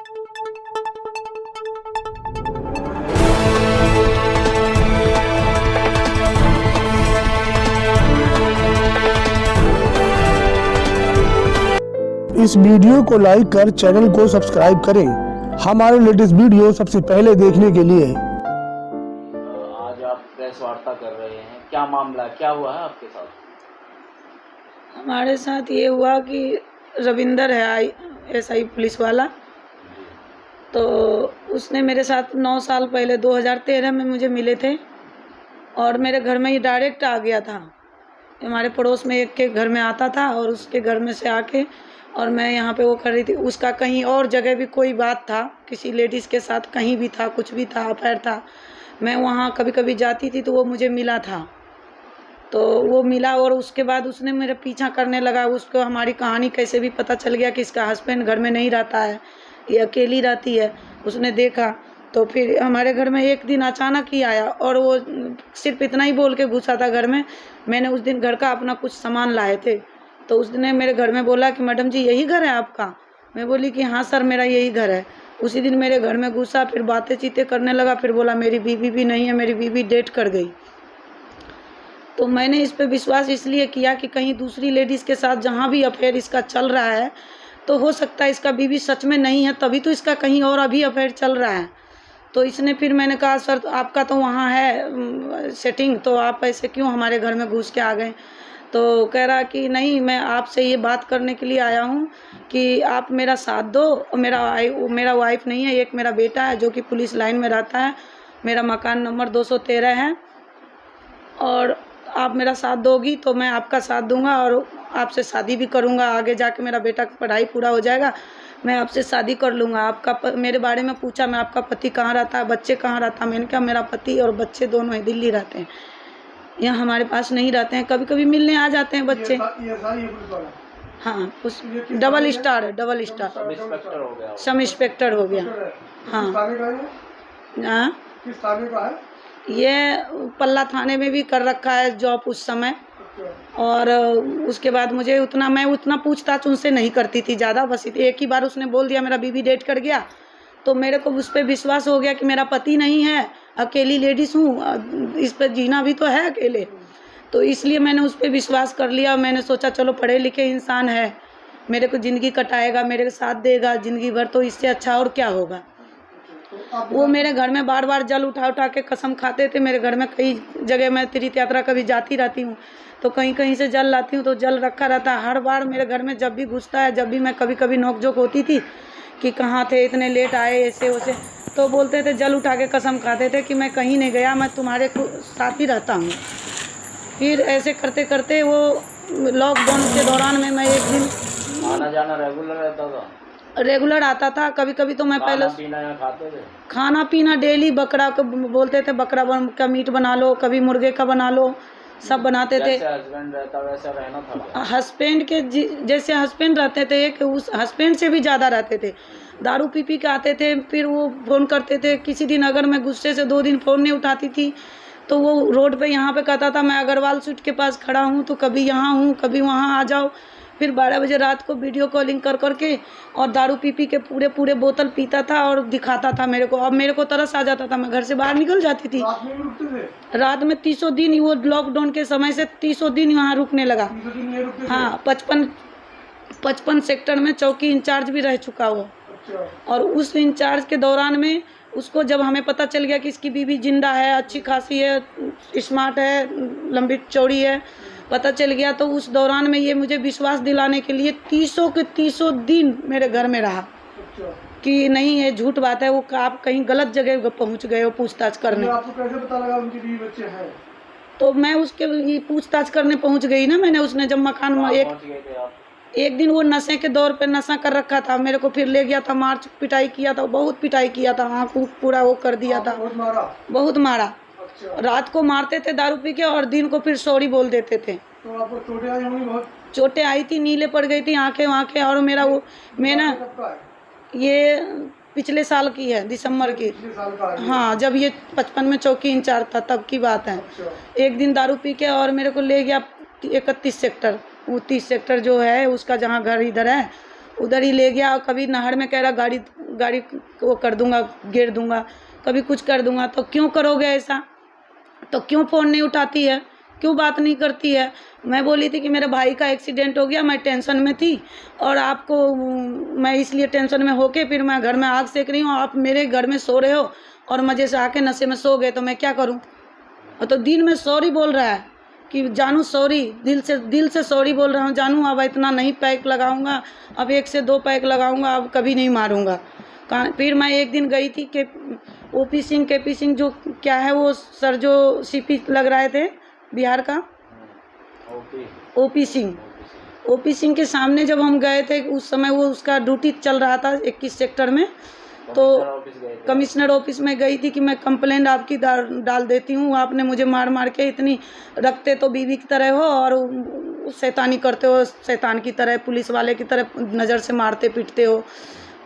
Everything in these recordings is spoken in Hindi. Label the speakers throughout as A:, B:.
A: इस वीडियो को लाइक कर चैनल को सब्सक्राइब करें हमारे लेटेस्ट वीडियो सबसे पहले देखने के लिए।
B: आज आप प्रेस वार्ता कर रहे हैं, क्या मामला है, क्या हुआ है आपके साथ?
C: हमारे साथ ये हुआ कि रविंदर है SI पुलिस वाला, तो उसने मेरे साथ 9 साल पहले 2013 में मुझे मिले थे और मेरे घर में ही डायरेक्ट आ गया था। हमारे पड़ोस में एक के घर में आता था और उसके घर में से आके और मैं यहाँ पे वो कर रही थी। उसका कहीं और जगह भी कोई बात था, किसी लेडीज़ के साथ कहीं भी था, कुछ भी था, अफेयर था। मैं वहाँ कभी कभी जाती थी तो वो मुझे मिला था, तो वो मिला और उसके बाद उसने मेरा पीछा करने लगा। उसको हमारी कहानी कैसे भी पता चल गया कि इसका हस्बैंड घर में नहीं रहता है, ये अकेली रहती है। उसने देखा तो फिर हमारे घर में एक दिन अचानक ही आया और वो सिर्फ इतना ही बोल के घुसा था घर में। मैंने उस दिन घर का अपना कुछ सामान लाए थे, तो उसने मेरे घर में बोला कि मैडम जी यही घर है आपका? मैं बोली कि हाँ सर मेरा यही घर है। उसी दिन मेरे घर में घुसा, फिर बातें चीतें करने लगा, फिर बोला मेरी बीवी भी नहीं है, मेरी बीवी डेट कर गई। तो मैंने इस पे विश्वास इसलिए किया कि कहीं दूसरी लेडीज़ के साथ जहाँ भी अफेयर इसका चल रहा है तो हो सकता है इसका बीवी सच में नहीं है, तभी तो इसका कहीं और अभी अफेयर चल रहा है। तो इसने फिर मैंने कहा सर तो आपका तो वहाँ है सेटिंग, तो आप ऐसे क्यों हमारे घर में घुस के आ गए? तो कह रहा कि नहीं, मैं आपसे ये बात करने के लिए आया हूँ कि आप मेरा साथ दो। मेरा वाइफ नहीं है, एक मेरा बेटा है जो कि पुलिस लाइन में रहता है। मेरा मकान नंबर 213 है और आप मेरा साथ दोगी तो मैं आपका साथ दूंगा और आपसे शादी भी करूंगा। आगे जाके मेरा बेटा का पढ़ाई पूरा हो जाएगा, मैं आपसे शादी कर लूँगा। आपका मेरे बारे में पूछा, मैं आपका पति कहाँ रहता है, बच्चे कहाँ रहता है? मैंने कहा मेरा पति और बच्चे दोनों ही दिल्ली रहते हैं, यहाँ हमारे पास नहीं रहते हैं। कभी कभी मिलने आ जाते हैं बच्चे। हाँ, उस डबल स्टार है, डबल स्टार, सब इंस्पेक्टर हो गया। हाँ हाँ, ये पल्ला थाने में भी कर रखा है जॉब उस समय। और उसके बाद मैं उतना पूछताछ उनसे नहीं करती थी ज़्यादा। बस एक ही बार उसने बोल दिया मेरा बीवी डेट कर गया, तो मेरे को उस पर विश्वास हो गया कि मेरा पति नहीं है, अकेली लेडीज़ हूँ, इस पर जीना भी तो है अकेले। तो इसलिए मैंने उस पर विश्वास कर लिया। मैंने सोचा चलो पढ़े लिखे इंसान है, मेरे को ज़िंदगी कटाएगा, मेरे को साथ देगा ज़िंदगी भर, तो इससे अच्छा और क्या होगा। वो मेरे घर में बार बार जल उठा उठा के कसम खाते थे। मेरे घर में कई जगह मैं तीर्थ यात्रा कभी जाती रहती हूँ तो कहीं कहीं से जल लाती हूँ, तो जल रखा रहता है। हर बार मेरे घर में जब भी घुसता है, जब भी मैं कभी कभी नोकझोंक होती थी कि कहाँ थे, इतने लेट आए, ऐसे वैसे, तो बोलते थे, जल उठा के कसम खाते थे कि मैं कहीं नहीं गया, मैं तुम्हारे साथ ही रहता हूँ। फिर ऐसे करते करते वो लॉकडाउन के दौरान में मैं एक दिन
B: आना जाना रेगुलर रहता था?
C: रेगुलर आता था। कभी कभी तो मैं पहले
B: खाते थे?
C: खाना पीना डेली, बकरा को बोलते थे बकरा का मीट बना लो, कभी मुर्गे का बना लो, सब बनाते थे।
B: हस्बैंड रहता वैसा रहना था?
C: हस्बैंड के जैसे हस्बैंड रहते थे, कि उस हस्बैंड से भी ज़्यादा रहते थे। दारू पी पी के आते थे, फिर वो फ़ोन करते थे। किसी दिन अगर मैं गुस्से से 2 दिन फ़ोन नहीं उठाती थी तो वो रोड पे यहाँ पे कहता था मैं अग्रवाल स्वीट के पास खड़ा हूँ, तो कभी यहाँ हूँ, कभी वहाँ आ जाओ। फिर 12 बजे रात को वीडियो कॉलिंग कर करके और दारू पी पी के पूरे बोतल पीता था और दिखाता था मेरे को। अब मेरे को तरस आ जाता था, मैं घर से बाहर निकल जाती थी। रात में 300 दिन, वो लॉकडाउन के समय से 300 दिन यहाँ रुकने लगा। हाँ, 55 सेक्टर में चौकी इंचार्ज भी रह चुका वो। और उस इंचार्ज के दौरान में उसको जब हमें पता चल गया कि इसकी बीवी जिंदा है, अच्छी खासी है, स्मार्ट है, लंबी चौड़ी है, पता चल गया, तो उस दौरान में ये मुझे विश्वास दिलाने के लिए 300 दिन मेरे घर में रहा कि नहीं ये झूठ बात है, वो आप कहीं गलत जगह पहुंच गए हो पूछताछ करने।
A: तो आपको कैसे पता लगा उनकी बीवी बच्चे हैं?
C: तो मैं उसके पूछताछ करने पहुंच गई ना। मैंने उसने जब मकान में एक दिन वो नशे के दौर पे नशा कर रखा था, मेरे को फिर ले गया था, मार पिटाई किया था, बहुत पिटाई किया था, आँख पूरा वो कर दिया था, बहुत मारा। रात को मारते थे दारू पी के और दिन को फिर सॉरी बोल देते थे।
A: तो आपको चोटें आई होंगी बहुत?
C: चोटें आई थी, नीले पड़ गई थी आंखें वाँखें। और मेरा वो मैं ना, ये पिछले साल की है, दिसंबर की। हाँ, जब ये 55 में चौकी इंचार्ज था तब की बात है। एक दिन दारू पी के और मेरे को ले गया 31 सेक्टर, वो 30 सेक्टर जो है उसका जहाँ घर इधर है उधर ही ले गया। और कभी नहर में कह रहा गाड़ी को कर दूंगा, घेर दूंगा, कभी कुछ कर दूंगा। तो क्यों करोगे ऐसा? तो क्यों फ़ोन नहीं उठाती है, क्यों बात नहीं करती है? मैं बोली थी कि मेरे भाई का एक्सीडेंट हो गया, मैं टेंशन में थी और आपको मैं इसलिए टेंशन में होके फिर मैं घर में आग सेक रही हूँ, आप मेरे घर में सो रहे हो और मज़े से आके नशे में सो गए, तो मैं क्या करूँ? और तो दिन में सॉरी बोल रहा है कि जानू सॉरी, दिल से सॉरी बोल रहा हूँ जानू, अब इतना नहीं पैक लगाऊंगा, अब 1 से 2 पैक लगाऊंगा, अब कभी नहीं मारूंगा। फिर मैं एक दिन गई थी कि केपी सिंह जो क्या है वो सर जो सीपी लग रहे थे बिहार का, ओपी सिंह के सामने जब हम गए थे उस समय वो उसका ड्यूटी चल रहा था 21 सेक्टर में, तो कमिश्नर ऑफिस में गई थी कि मैं कंप्लेंट आपकी डाल देती हूँ, आपने मुझे मार मार के इतनी रखते तो बीवी की तरह हो और शैतानी करते हो, शैतान की तरह, पुलिस वाले की तरह नज़र से मारते पीटते हो।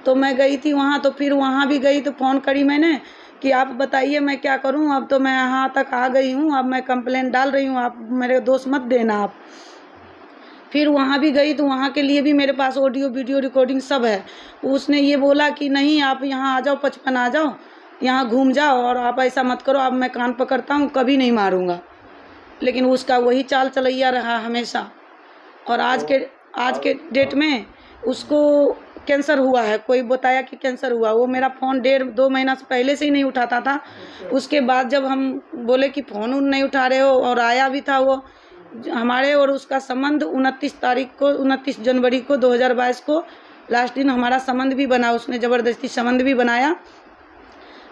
C: तो मैं गई थी वहाँ, तो फिर वहाँ भी गई तो फ़ोन करी मैंने कि आप बताइए मैं क्या करूँ, अब तो मैं यहाँ तक आ गई हूँ, अब मैं कंप्लेंट डाल रही हूँ, आप मेरे दोस्त मत देना आप। फिर वहाँ भी गई तो वहाँ के लिए भी मेरे पास ऑडियो वीडियो रिकॉर्डिंग सब है। उसने ये बोला कि नहीं आप यहाँ आ जाओ, 55 आ जाओ, यहाँ घूम जाओ और आप ऐसा मत करो, अब मैं कान पकड़ता हूँ, कभी नहीं मारूंगा। लेकिन उसका वही चाल चलैया रहा हमेशा। और आज के डेट में उसको कैंसर हुआ है, कोई बताया कि कैंसर हुआ। वो मेरा फ़ोन 1.5-2 महीना से पहले से ही नहीं उठाता था। उसके बाद जब हम बोले कि फ़ोन नहीं उठा रहे हो, और आया भी था वो, हमारे और उसका संबंध 29 जनवरी को 2022 को लास्ट दिन हमारा संबंध भी बना, उसने ज़बरदस्ती संबंध भी बनाया।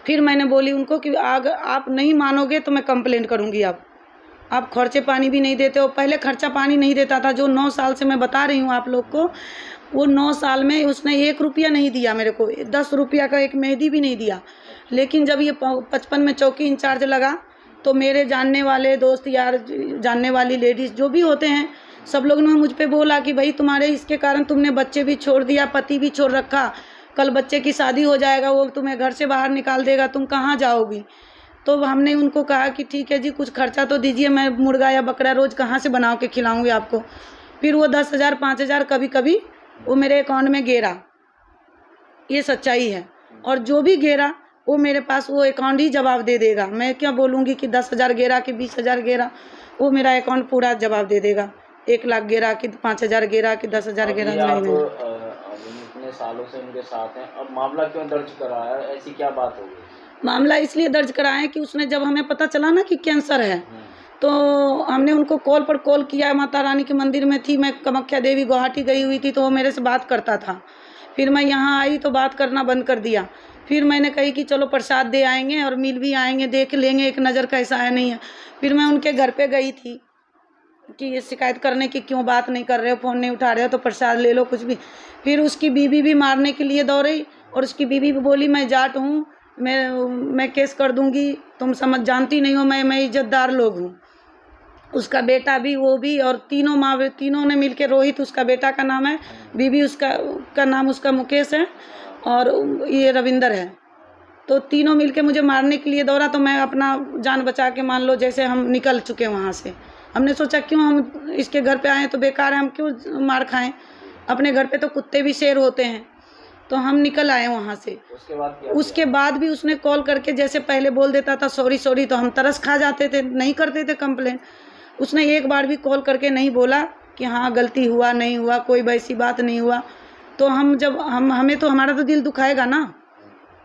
C: फिर मैंने बोली उनको कि आप नहीं मानोगे तो मैं कंप्लेंट करूँगी। आप खर्चे पानी भी नहीं देते हो। पहले खर्चा पानी नहीं देता था, जो 9 साल से मैं बता रही हूँ आप लोग को, वो 9 साल में उसने 1 रुपया नहीं दिया मेरे को, 10 रुपया का एक मेहंदी भी नहीं दिया। लेकिन जब ये 55 में चौकी इंचार्ज लगा तो मेरे जानने वाले दोस्त यार, जानने वाली लेडीज़ जो भी होते हैं, सब लोग ने मुझ पे बोला कि भाई तुम्हारे इसके कारण तुमने बच्चे भी छोड़ दिया, पति भी छोड़ रखा, कल बच्चे की शादी हो जाएगा, वो तुम्हें घर से बाहर निकाल देगा, तुम कहाँ जाओगी? तो हमने उनको कहा कि ठीक है जी, कुछ खर्चा तो दीजिए, मैं मुर्गा या बकरा रोज़ कहाँ से बना के खिलाऊँगी आपको। फिर वो 10,000 5,000 कभी कभी वो मेरे अकाउंट में गिरा, ये सच्चाई है। और जो भी गिरा वो मेरे पास वो अकाउंट ही जवाब दे देगा। मैं क्या बोलूँगी कि 10,000 गिरा कि 20,000 गिरा, वो मेरा अकाउंट पूरा जवाब दे देगा। 1 लाख गिरा कि 5,000 गिरा कि 10,000 गिरा। नहीं,
B: इतने सालों से उनके साथ हैं, अब मामला क्यों दर्ज कराया है, ऐसी क्या बात हो गई?
C: मामला इसलिए दर्ज कराया कि उसने, जब हमें पता चला ना कि कैंसर है, तो हमने उनको कॉल पर कॉल किया। माता रानी के मंदिर में थी मैं, कामाख्या देवी गुवाहाटी गई हुई थी, तो वो मेरे से बात करता था। फिर मैं यहाँ आई तो बात करना बंद कर दिया। फिर मैंने कही कि चलो प्रसाद दे आएंगे और मिल भी आएंगे, देख लेंगे एक नज़र कैसा है नहीं है। फिर मैं उनके घर पे गई थी कि ये शिकायत करने की, क्यों बात नहीं कर रहे हो, फ़ोन नहीं उठा रहे हो, तो प्रसाद ले लो कुछ भी। फिर उसकी बीवी भी मारने के लिए दौड़ी और उसकी बीवी भी बोली मैं जाट हूँ, मैं केस कर दूंगी, तुम समझ जानती नहीं हो, मैं इज्जतदार लोग हूँ। उसका बेटा भी, वो भी, और तीनों ने मिलके, रोहित उसका बेटा का नाम है, बीवी उसका नाम उसका मुकेश है और ये रविंदर है। तो तीनों मिलके मुझे मारने के लिए दौड़ा। तो मैं अपना जान बचा के, मान लो जैसे हम निकल चुके वहाँ से, हमने सोचा क्यों हम इसके घर पे आए तो बेकार है, हम क्यों मार खाएं, अपने घर पे तो कुत्ते भी शेर होते हैं। तो हम निकल आए वहाँ से। उसके बाद भी उसने कॉल करके जैसे पहले बोल देता था सॉरी सॉरी, तो हम तरस खा जाते थे, नहीं करते थे कंप्लेंट। उसने एक बार भी कॉल करके नहीं बोला कि हाँ गलती हुआ, नहीं हुआ, कोई वैसी बात नहीं हुआ। तो हमें तो, हमारा तो दिल दुखाएगा ना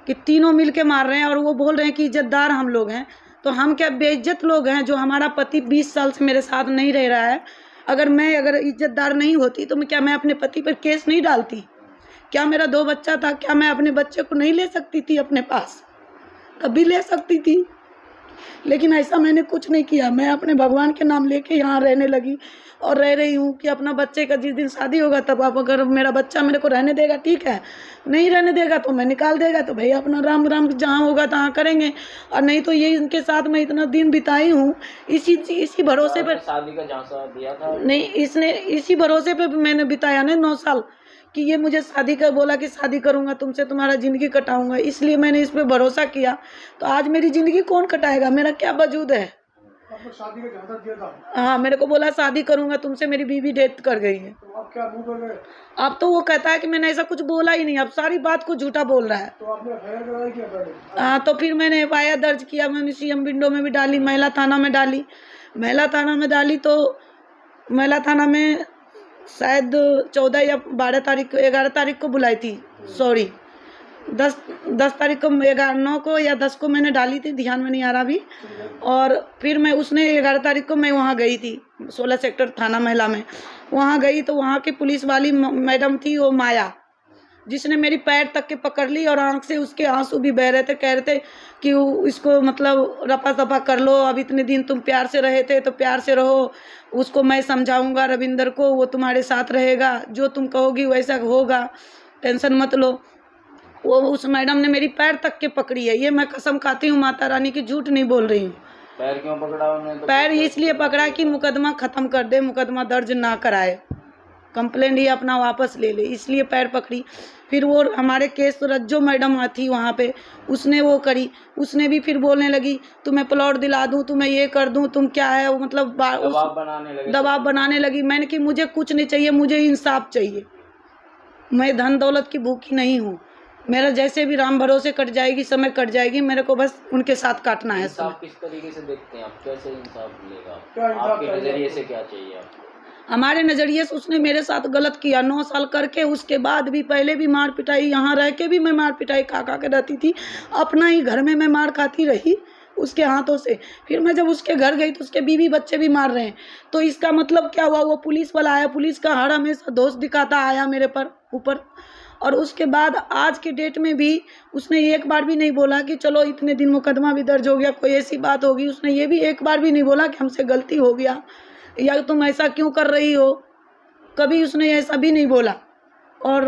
C: कि तीनों मिल के मार रहे हैं और वो बोल रहे हैं कि इज्जतदार हम लोग हैं। तो हम क्या बेइज्जत लोग हैं? जो हमारा पति 20 साल से मेरे साथ नहीं रह रहा है, अगर इज्जतदार नहीं होती तो मैं अपने पति पर केस नहीं डालती? क्या मेरा 2 बच्चा था, क्या मैं अपने बच्चे को नहीं ले सकती थी अपने पास? तभी ले सकती थी, लेकिन ऐसा मैंने कुछ नहीं किया। मैं अपने भगवान के नाम लेके यहाँ रहने लगी और रह रही हूँ कि अपना बच्चे का जिस दिन शादी होगा तब आप, अगर मेरा बच्चा मेरे को रहने देगा ठीक है, नहीं रहने देगा तो मैं निकाल देगा, तो भैया अपना राम राम जहाँ होगा तहाँ करेंगे। और नहीं तो ये इनके साथ मैं इतना दिन बिताई हूँ, इसी भरोसे पर
B: शादी का झांसा दिया था।
C: नहीं, इसने इसी भरोसे पे मैंने बिताया ना 9 साल कि ये मुझे शादी कर बोला कि शादी करूँगा तुमसे, तुम्हारा ज़िंदगी कटाऊँगा, इसलिए मैंने इस पे भरोसा किया। तो आज मेरी ज़िंदगी कौन कटाएगा? मेरा क्या वजूद है?
A: आपको शादी का झांसा दिया था?
C: हाँ, मेरे को बोला शादी करूंगा तुमसे, मेरी बीवी डेथ कर गई है।
A: तो आप क्या मुंह कर गए?
C: अब तो वो कहता है कि मैंने ऐसा कुछ बोला ही नहीं, अब सारी बात को झूठा बोल रहा है।
A: तो आपने एफआईआर कराई क्या पहले?
C: हाँ, तो फिर मैंने एफआईआर दर्ज किया, मैंने सीएम विंडो में भी डाली, महिला थाना में डाली। महिला थाना में डाली तो महिला थाना में शायद 14 या 12 तारीख को, 11 तारीख को बुलाई थी, सॉरी 10 तारीख को, 9 को या 10 को मैंने डाली थी, ध्यान में नहीं आ रहा अभी। और फिर मैं उसने 11 तारीख को मैं वहाँ गई थी 16 सेक्टर थाना महिला में, वहाँ गई तो वहाँ की पुलिस वाली मैडम थी, वो माया, जिसने मेरी पैर तक के पकड़ ली और आंख से उसके आंसू भी बह रहे थे। कह रहे थे कि इसको मतलब रफा दफा कर लो, अब इतने दिन तुम प्यार से रहे थे तो प्यार से रहो, उसको मैं समझाऊंगा रविंदर को, वो तुम्हारे साथ रहेगा, जो तुम कहोगी वैसा होगा, टेंशन मत लो। वो उस मैडम ने मेरी पैर तक के पकड़ी है, ये मैं कसम खाती हूँ माता रानी की, झूठ नहीं बोल रही हूँ।
B: पैर क्यों पकड़ा उन्होंने? तो
C: पैर इसलिए पकड़ा कि मुकदमा ख़त्म कर दे, मुकदमा दर्ज ना कराए, कंप्लेंट ही अपना वापस ले ले, इसलिए पैर पकड़ी। फिर वो हमारे केस तो रज्जो मैडम थी वहाँ पे, उसने वो करी, उसने भी फिर बोलने लगी तुम्हें प्लॉट दिला दूँ, तुम्हें ये कर दूँ, तुम क्या है, वो मतलब दबाव बनाने लगी। मैंने कि मुझे कुछ नहीं चाहिए, मुझे इंसाफ चाहिए, मैं धन दौलत की भूखी नहीं हूँ, मेरा जैसे भी राम भरोसे कट जाएगी, समय कट जाएगी, मेरे को बस उनके साथ काटना है।
B: इंसाफ किस तरीके से देखते हैं आप, कैसे इंसाफ मिलेगा आपके नजरिए से, क्या चाहिए आपको?
C: हमारे नज़रिए से उसने मेरे साथ गलत किया, 9 साल करके, उसके बाद भी, पहले भी मार पिटाई, यहाँ रह के भी मैं मार पिटाई खा के रहती थी, अपना ही घर में मैं मार खाती रही उसके हाथों से। फिर मैं जब उसके घर गई तो उसके बीवी बच्चे भी मार रहे हैं, तो इसका मतलब क्या हुआ, वो पुलिस वाला आया, पुलिस का हर हमेशा दोष दिखाता आया मेरे पर ऊपर। और उसके बाद आज के डेट में भी उसने एक बार भी नहीं बोला कि चलो इतने दिन मुकदमा भी दर्ज हो गया, कोई ऐसी बात होगी, उसने ये भी एक बार भी नहीं बोला कि हमसे गलती हो गया या तुम ऐसा क्यों कर रही हो, कभी उसने ऐसा भी नहीं बोला। और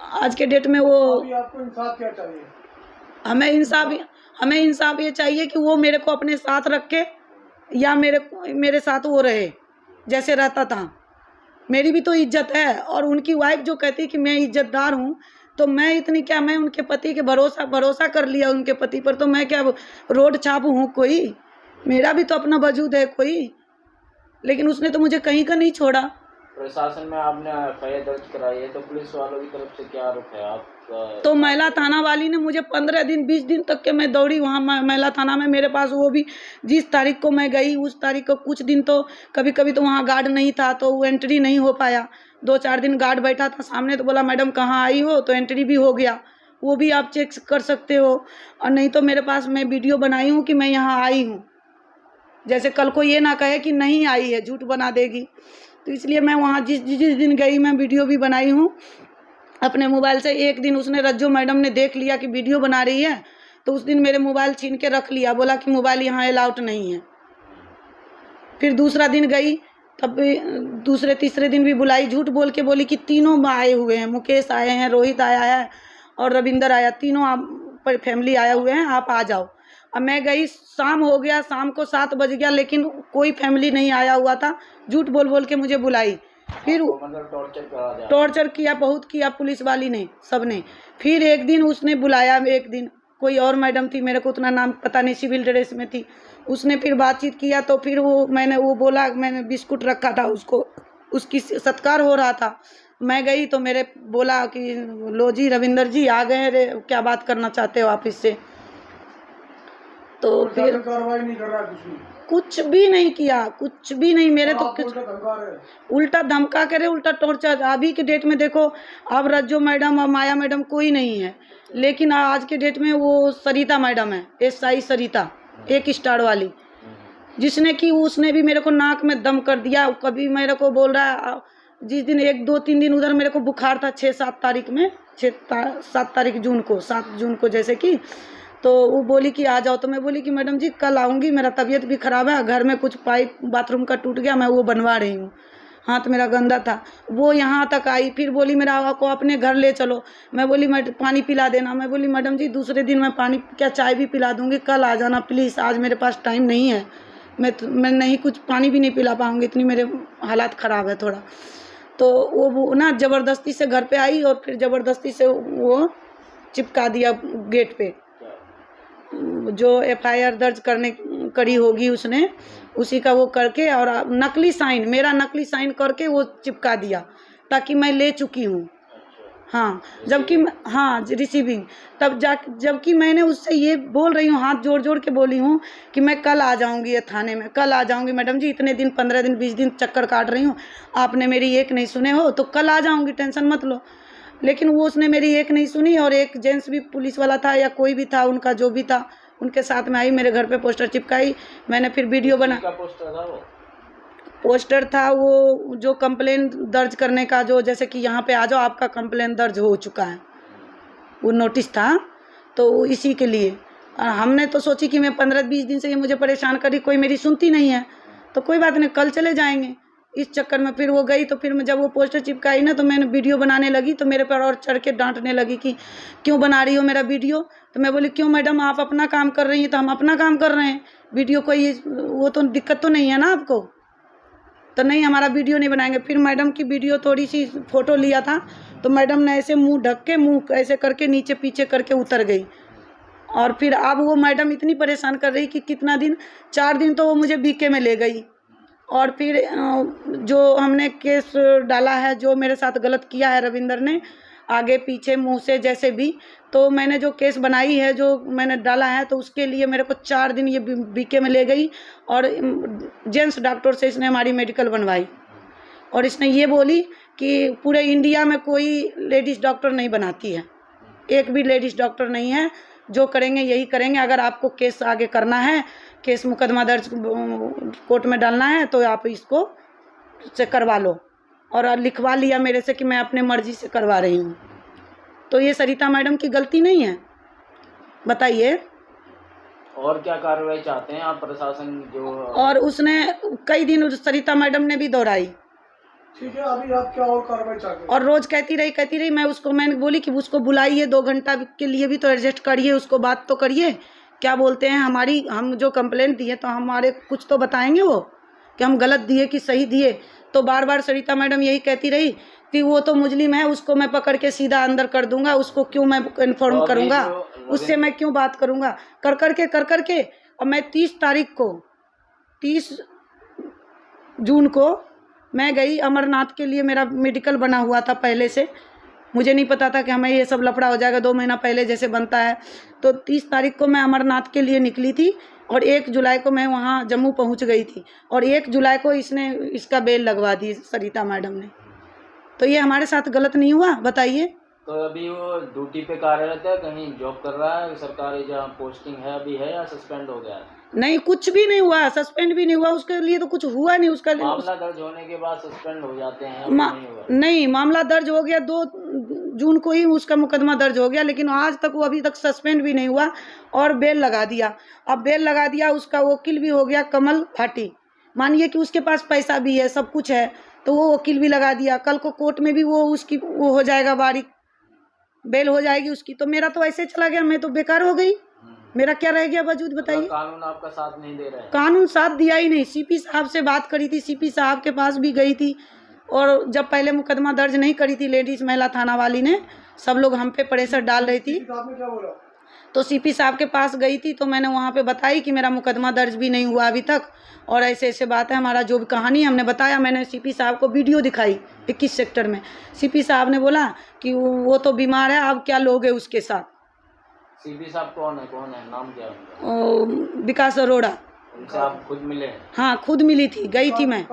C: आज के डेट में वो,
A: अभी आपको इंसाफ क्या चाहिए?
C: हमें इंसाफ ये चाहिए कि वो मेरे को अपने साथ रखे या मेरे साथ वो रहे जैसे रहता था। मेरी भी तो इज्जत है, और उनकी वाइफ जो कहती कि मैं इज्जतदार हूँ, तो मैं इतनी क्या, मैं उनके पति के भरोसा कर लिया उनके पति पर, तो मैं क्या रोड छाप हूँ कोई, मेरा भी तो अपना वजूद है कोई। लेकिन उसने तो मुझे कहीं का नहीं छोड़ा।
B: प्रशासन में आपने एफआईआर दर्ज कराई है, तो पुलिस वालों की तरफ से क्या आरोप है आपका?
C: तो महिला थाना वाली ने मुझे 15 दिन 20 दिन तक के मैं दौड़ी वहाँ महिला थाना में, मेरे पास वो भी जिस तारीख को मैं गई उस तारीख को कुछ दिन तो कभी कभी तो वहाँ गार्ड नहीं था, तो वो एंट्री नहीं हो पाया, 2-4 दिन गार्ड बैठा था सामने, तो बोला मैडम कहाँ आई हो, तो एंट्री भी हो गया, वो भी आप चेक कर सकते हो। और नहीं तो मेरे पास मैं वीडियो बनाई हूँ कि मैं यहाँ आई हूँ, जैसे कल को ये ना कहे कि नहीं आई है, झूठ बना देगी। तो इसलिए मैं वहाँ जिस दिन गई मैं वीडियो भी बनाई हूँ अपने मोबाइल से। एक दिन उसने रज्जो मैडम ने देख लिया कि वीडियो बना रही है, तो उस दिन मेरे मोबाइल छीन के रख लिया, बोला कि मोबाइल यहाँ अलाउड नहीं है। फिर दूसरा दिन गई, तब भी दूसरे तीसरे दिन भी बुलाई, झूठ बोल के बोली कि तीनों आए हुए हैं, मुकेश आए हैं, रोहित आया है और रविंदर आया, तीनों आप फैमिली आए हुए हैं, आप आ जाओ। अब मैं गई, शाम हो गया, शाम को 7 बज गया, लेकिन कोई फैमिली नहीं आया हुआ था, झूठ बोल के मुझे बुलाई। फिर
B: मतलब
C: टॉर्चर किया, बहुत किया पुलिस वाली ने, सब ने। फिर एक दिन उसने बुलाया, एक दिन कोई और मैडम थी, मेरे को उतना नाम पता नहीं, सिविल ड्रेस में थी, उसने फिर बातचीत किया, तो फिर वो बोला, मैंने बिस्कुट रखा था उसको, उसकी सत्कार हो रहा था, मैं गई तो मेरे बोला कि लो जी रविंदर जी आ गए रे, क्या बात करना चाहते हो आप इससे। तो फिर
A: कार्रवाई नहीं कर रहा,
C: कुछ भी नहीं किया, कुछ भी नहीं, मेरे तो कुछ उल्टा धमका करे, उल्टा टॉर्चर। अभी के डेट में देखो, अब रज्जो मैडम और माया मैडम कोई नहीं है, लेकिन आज के डेट में वो सरिता मैडम है, SI सरिता, 1 स्टार वाली, जिसने कि उसने भी मेरे को नाक में दम कर दिया। कभी मेरे को बोल रहा है, जिस दिन 1-2-3 दिन उधर मेरे को बुखार था, 6-7 तारीख में, 7 तारीख जून को, 7 जून को जैसे कि, तो वो बोली कि आ जाओ, तो मैं बोली कि मैडम जी कल आऊँगी, मेरा तबीयत भी ख़राब है, घर में कुछ पाइप बाथरूम का टूट गया, मैं वो बनवा रही हूँ, हाथ मेरा गंदा था। वो यहाँ तक आई, फिर बोली मेरा को अपने घर ले चलो, मैं बोली मैं पानी पिला देना, मैं बोली मैडम जी दूसरे दिन मैं पानी क्या चाय भी पिला दूँगी, कल आ जाना प्लीज़, आज मेरे पास टाइम नहीं है, मैं नहीं कुछ पानी भी नहीं पिला पाऊँगी, इतनी मेरे हालात ख़राब है थोड़ा। तो वो ना ज़बरदस्ती से घर पे आई और फिर ज़बरदस्ती से वो चिपका दिया गेट पे, जो FIR दर्ज करी होगी उसने, उसी का वो करके और नकली साइन, मेरा नकली साइन करके वो चिपका दिया ताकि मैं ले चुकी हूँ। हाँ, जबकि हाँ रिसीविंग, जबकि मैंने उससे ये बोल रही हूँ, हाथ जोड़ जोड़ के बोली हूँ कि मैं कल आ जाऊँगी ये थाने में, कल आ जाऊँगी मैडम जी, इतने दिन 15 दिन 20 दिन चक्कर काट रही हूँ, आपने मेरी एक नहीं सुने हो तो कल आ जाऊँगी, टेंशन मत लो। लेकिन वो उसने मेरी एक नहीं सुनी और एक जेंट्स भी पुलिस वाला था या कोई भी था, उनका जो भी था उनके साथ में आई, मेरे घर पे पोस्टर चिपकाई। मैंने फिर वीडियो बना, पोस्टर था वो जो कंप्लेन दर्ज करने का, जो जैसे कि यहाँ पे आ जाओ आपका कंप्लेन दर्ज हो चुका है, वो नोटिस था। तो इसी के लिए हमने तो सोची कि मैं 15-20 दिन से ये मुझे परेशान करी, कोई मेरी सुनती नहीं है तो कोई बात नहीं, कल चले जाएंगे। इस चक्कर में फिर वो गई, तो फिर जब वो पोस्टर चिपकाई ना तो मैंने वीडियो बनाने लगी, तो मेरे पर और चढ़ के डांटने लगी कि क्यों बना रही हो मेरा वीडियो। तो मैं बोली क्यों मैडम, आप अपना काम कर रही हैं तो हम अपना काम कर रहे हैं, वीडियो कोई वो तो दिक्कत तो नहीं है ना आपको, तो नहीं हमारा वीडियो नहीं बनाएंगे। फिर मैडम की वीडियो थोड़ी सी फ़ोटो लिया था तो मैडम ने ऐसे मुंह ढक के, मुंह ऐसे करके नीचे पीछे करके उतर गई। और फिर अब वो मैडम इतनी परेशान कर रही कि कितना दिन, 4 दिन तो वो मुझे बीके में ले गई। और फिर जो हमने केस डाला है, जो मेरे साथ गलत किया है रविंदर ने, आगे पीछे मुंह से जैसे भी, तो मैंने जो केस बनाई है, जो मैंने डाला है, तो उसके लिए मेरे को 4 दिन ये बीके में ले गई। और जेंट्स डॉक्टर से इसने हमारी मेडिकल बनवाई और इसने ये बोली कि पूरे इंडिया में कोई लेडीज़ डॉक्टर नहीं बनाती है, एक भी लेडीज़ डॉक्टर नहीं है, जो करेंगे यही करेंगे। अगर आपको केस आगे करना है, केस मुकदमा दर्ज कोर्ट में डालना है तो आप इसको से करवा लो। और लिखवा लिया मेरे से कि मैं अपने मर्जी से करवा रही हूँ। तो ये सरिता मैडम की गलती नहीं है, बताइए।
B: और क्या कार्रवाई चाहते हैं आप प्रशासन जो? और
C: उसने कई दिन सरिता मैडम ने भी दोहराई,
A: ठीक है, अभी आप क्या और कार्रवाई चाहते हैं?
C: और रोज कहती रही मैंने बोली कि उसको बुलाइए, 2 घंटा के लिए भी तो एडजस्ट करिए, उसको बात तो करिए, क्या बोलते हैं हम जो कंप्लेंट दिए तो हमारे कुछ तो बताएंगे वो कि हम गलत दिए कि सही दिए। तो बार बार सरिता मैडम यही कहती रही कि वो तो मुजरिम है, उसको मैं पकड़ के सीधा अंदर कर दूंगा, उसको क्यों मैं इन्फॉर्म करूंगा, उससे मैं क्यों बात करूंगा, कर करके और मैं 30 जून को मैं गई अमरनाथ के लिए, मेरा मेडिकल बना हुआ था पहले से, मुझे नहीं पता था कि हमें ये सब लफड़ा हो जाएगा 2 महीना पहले जैसे बनता है। तो 30 तारीख को मैं अमरनाथ के लिए निकली थी और 1 जुलाई को मैं वहाँ जम्मू पहुँच गई थी और 1 जुलाई को इसका बेल लगवा दी सरिता मैडम ने। तो ये हमारे साथ गलत नहीं हुआ, बताइए।
B: तो अभी वो ड्यूटी पे कार्यरत है, कहीं जॉब कर रहा है, सरकारी जहाँ पोस्टिंग है अभी है, या सस्पेंड हो गया है?
C: नहीं, कुछ भी नहीं हुआ, सस्पेंड भी नहीं हुआ, उसके लिए तो कुछ हुआ नहीं। उसका
B: मामला दर्ज होने के बाद सस्पेंड हो जाते हैं?
C: नहीं, मामला दर्ज हो गया, 2 जून को ही उसका मुकदमा दर्ज हो गया, लेकिन आज तक वो अभी तक सस्पेंड भी नहीं हुआ और बेल लगा दिया। अब बेल लगा दिया, उसका वकील भी हो गया कमल भाटी, मानिए कि उसके पास पैसा भी है, सब कुछ है, तो वो वकील भी लगा दिया। कल को कोर्ट में भी वो हो जाएगा, बारीक बेल हो जाएगी उसकी। तो मेरा तो ऐसे चला गया, मैं तो बेकार हो गई, मेरा क्या रह गया वजूद, बताइए।
B: कानून आपका साथ नहीं दे रहा है?
C: कानून साथ दिया ही नहीं। सीपी साहब से बात करी थी, सीपी साहब के पास भी गई थी, और जब पहले मुकदमा दर्ज नहीं करी थी लेडीज़ महिला थाना वाली ने, सब लोग हम पे प्रेशर डाल रही थी, तो सीपी साहब के पास गई थी। तो मैंने वहाँ पे बताई कि मेरा मुकदमा दर्ज भी नहीं हुआ अभी तक, और ऐसे ऐसे बात है, हमारा जो भी कहानी हमने बताया, मैंने सीपी साहब को वीडियो दिखाई 21 सेक्टर में। सीपी साहब ने बोला कि वो तो बीमार है, आप क्या लोगे उसके साथ।
B: सीपी साहब कौन है, नाम क्या है?
C: विकास अरोड़ा।
B: उनसे आप खुद मिले?
C: हाँ, खुद मिली थी, गई थी मैं,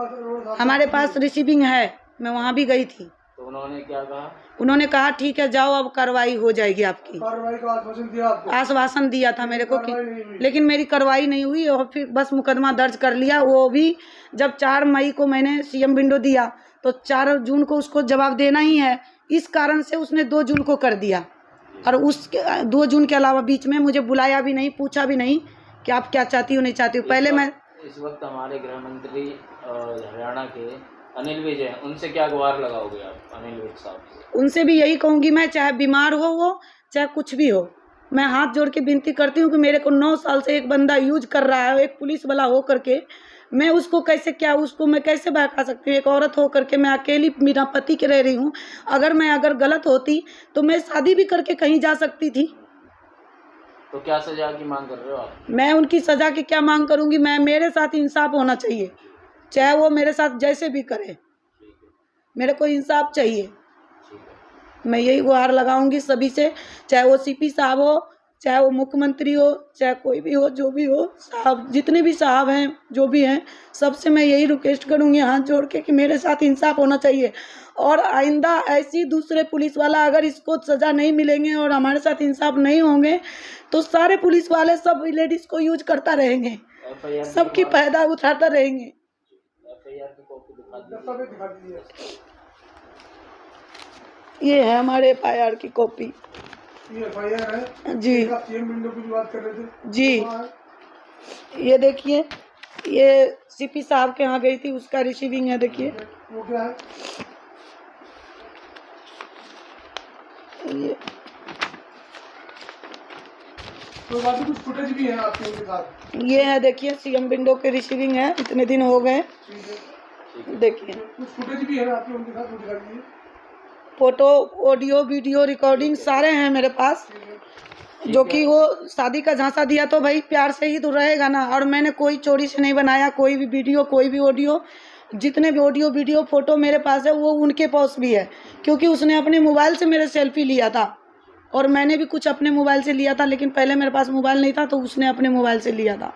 C: हमारे पास रिसीविंग है, मैं वहाँ भी गई थी।
B: तो उन्होंने क्या कहा? उन्होंने
C: कहा ठीक है जाओ, अब कार्रवाई हो जाएगी आपकी।
A: कार्रवाई का आश्वासन दिया आपको?
C: आश्वासन दिया था मेरे को कि, लेकिन मेरी कार्रवाई नहीं हुई, और फिर बस मुकदमा दर्ज कर लिया। वो भी जब 4 मई को मैंने सीएम विंडो दिया तो 4 जून को उसको जवाब देना ही है, इस कारण से उसने 2 जून को कर दिया। और उस 2 जून के अलावा बीच में मुझे बुलाया भी नहीं, पूछा भी नहीं कि आप क्या चाहती हो नहीं चाहती हो। पहले मैं
B: इस वक्त हमारे गृह मंत्री हरियाणा के अनिल विज हैं, उनसे क्या गुहार लगाओगे आप? अनिल विज साहब से
C: उनसे भी यही कहूँगी मैं, चाहे बीमार हो वो, चाहे कुछ भी हो, मैं हाथ जोड़ के विनती करती हूँ कि मेरे को 9 साल से एक बंदा यूज कर रहा है, एक पुलिस वाला हो करके, मैं उसको मैं कैसे बहका सकती हूँ? एक औरत हो करके मैं अकेली बिना पति के रह रही हूँ। अगर गलत होती तो मैं शादी भी करके कहीं जा सकती थी,
B: तो क्या सजा की मांग कर रहे हो आप?
C: मैं उनकी सज़ा की क्या मांग करूंगी? मैं मेरे साथ इंसाफ होना चाहिए, चाहे वो मेरे साथ जैसे भी करे,
B: ठीक है,
C: मेरे को इंसाफ चाहिए।
B: ठीक है।
C: मैं यही गुहार लगाऊंगी सभी से, चाहे वो सीपी साहब हो, चाहे वो मुख्यमंत्री हो, चाहे कोई भी हो, जो भी हो, साहब जितने भी साहब हैं, जो भी हैं, सबसे मैं यही रिक्वेस्ट करूंगी हाथ जोड़ के कि मेरे साथ इंसाफ होना चाहिए। और आइंदा ऐसी दूसरे पुलिस वाला अगर इसको सज़ा नहीं मिलेंगे और हमारे साथ इंसाफ नहीं होंगे तो सारे पुलिस वाले सब लेडीज़ को यूज करता रहेंगे,
B: FIR
C: सबकी फायदा उठाता रहेंगे।
B: FIR की कॉपी दिखा दीजिए।
C: ये है हमारे FIR की कॉपी।
A: ये FIR है
C: जी
A: आप सीएम विंडो की बात कर रहे थे
C: जी, ये देखिए, ये सीपी साहब के यहाँ गई थी, उसका रिसीविंग है, देखिए
A: वो क्या है?
C: ये
A: तो बाकी कुछ फुटेज भी है आपके उनके साथ?
C: ये है, देखिए सीएम विंडो के रिसीविंग है, इतने दिन हो गए,
A: ठीक है,
C: देखिए
A: कुछ फुटेज भी है आपके उनके साथ, वो दिखा दीजिए।
C: फोटो, ऑडियो, वीडियो रिकॉर्डिंग सारे हैं मेरे पास, जो कि वो शादी का झांसा दिया तो भाई प्यार से ही तो रहेगा ना। और मैंने कोई चोरी से नहीं बनाया, कोई भी वीडियो, कोई भी ऑडियो, जितने भी ऑडियो वीडियो फोटो मेरे पास है वो उनके पास भी है, क्योंकि उसने अपने मोबाइल से मेरे सेल्फी लिया था और मैंने भी कुछ अपने मोबाइल से लिया था, लेकिन पहले मेरे पास मोबाइल नहीं था तो उसने अपने मोबाइल से लिया था।